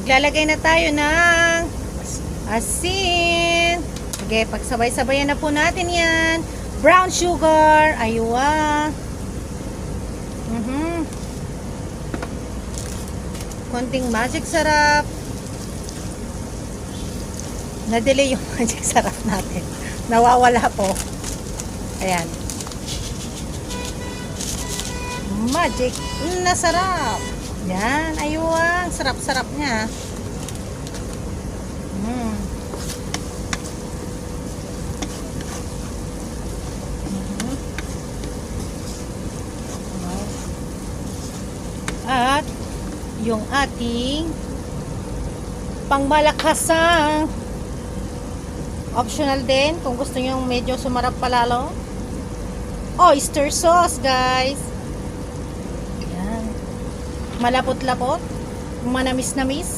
Maglalagay na tayo ng asin. Sige, pagsabay-sabayan na po natin yan. Brown sugar. Aywa. Konting magic sarap. Na-delay yung magic sarap natin. Nawawala po. Ayan. Magic na sarap. Yan, ayun. Sarap-sarap niya. At yung ating pangmalakasang optional din kung gusto nyo medyo sumarap palalo, oyster sauce, guys. Yan. Malapot-lapot, manamis-namis.